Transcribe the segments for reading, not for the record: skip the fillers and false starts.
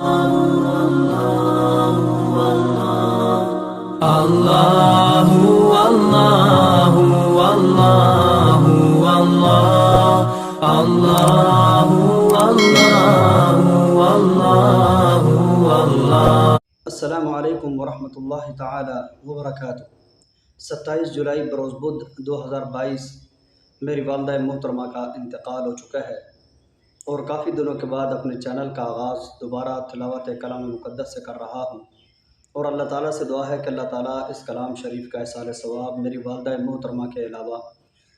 Allahu Allahu Allahu Allah Allahu Allahu Allahu Allah। अस्सलामु अलैकुम वरहमतुल्लाहि ताला वबरकातुहू। 27 जुलाई बरोज़ बुध 2022 मेरी वालदा मोहतरमा का इंतकाल हो चुका है और काफ़ी दिनों के बाद अपने चैनल का आगाज़ दोबारा तिलावत कलाम मुक़द्दस से कर रहा हूँ और अल्लाह ताला से दुआ है कि अल्लाह ताला इस कलाम शरीफ का इसाले सवाब मेरी वालदा मोहतरमा के अलावा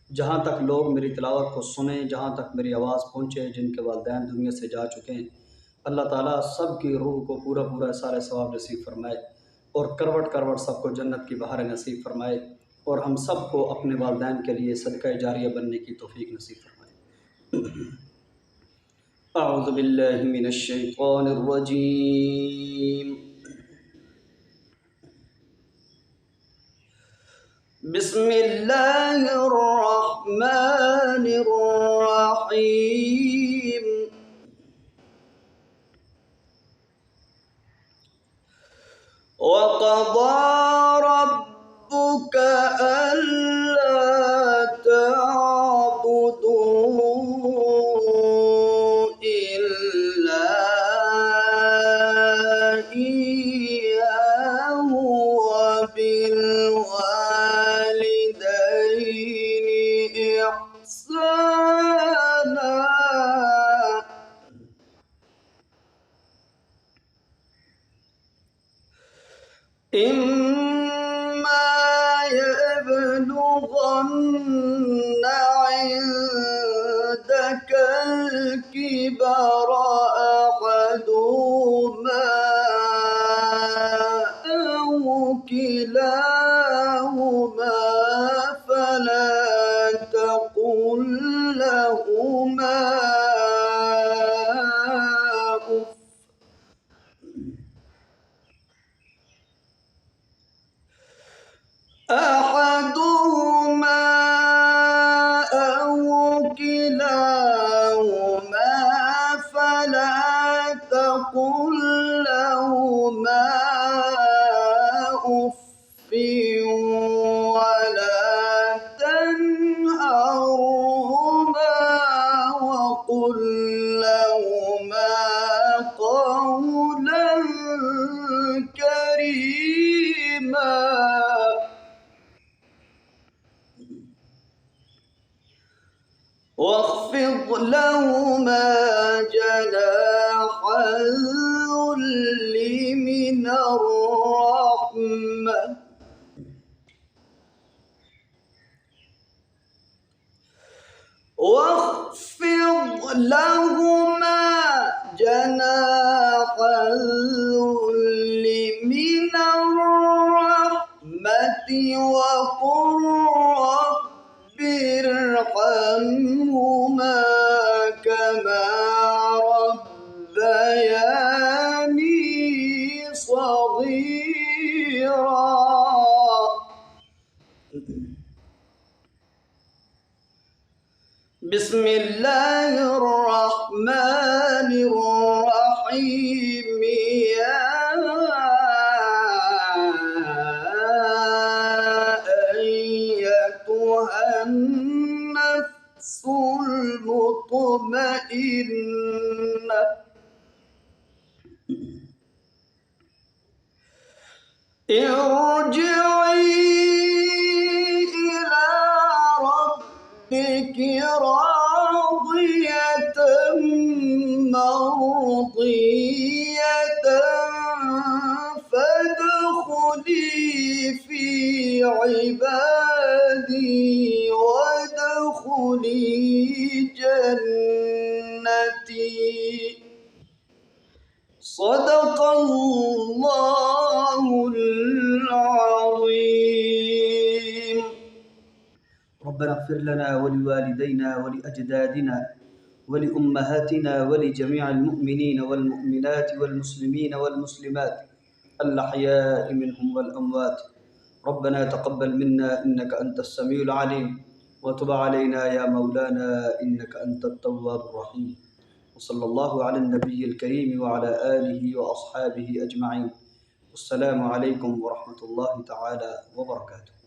जहाँ तक लोग मेरी तिलावत को सुने, जहाँ तक मेरी आवाज़ पहुँचे, जिनके वालिदैन दुनिया से जा चुके हैं, अल्लाह ताला सब की रूह को पूरा पूरा इसाले सवाब नसीब फरमाए और करवट करवट सबको जन्नत की बहार नसीब फरमाए और हम सब को अपने वालिदैन के लिए सदका जारिया बनने की तौफीक नसीब फरमाए। अऊज़ु बिल्लाहि मिनश शैतानिर रजीम। बिस्मिल्लाहिर रहमानिर रहीम। वक़ज़ा रब्बुका अल्ला तअबुदू इल्ला इय्याहु व बिल वालिदैनि इहसाना। इम्मा यब्लुगन्न इंदकल किबरा अहदुहुमा औ किलाहुमा फला तकुल लहुमा उफ़। अहदुहुमा औ किलाहुमा फला तकुल लहुमा उफ़्फ़िन वला तनहरहुमा वक़ुल लहुमा क़ौलन करीमा। واخفض لهما جناح الذل من الرحمة واخفض لهما جناح الذل من الرحمة وقل رب ارحمهما كما ربياني صغيرا. بسم الله الرحمن الرحيم. يا أيتها النفس المطمئنة ارجعي إلى ربك راضية مرضية فادخلي في عبادي وادخلي جنتي. صدق الله العظيم. ربنا اغفر لنا ولوالدينا ولأجدادنا ولأمهاتنا ولجميع المؤمنين والمؤمنات والمسلمين والمسلمات الأحياء منهم والأموات. ربنا تقبل منا إنك أنت السميع العليم وتب علينا يا مولانا إنك أنت التواب الرحيم. وصلی اللہ علی النبی الکریم وعلی آلہ واصحابہ اجمعین۔ السلام علیکم ورحمۃ اللہ تعالی وبرکاتہ۔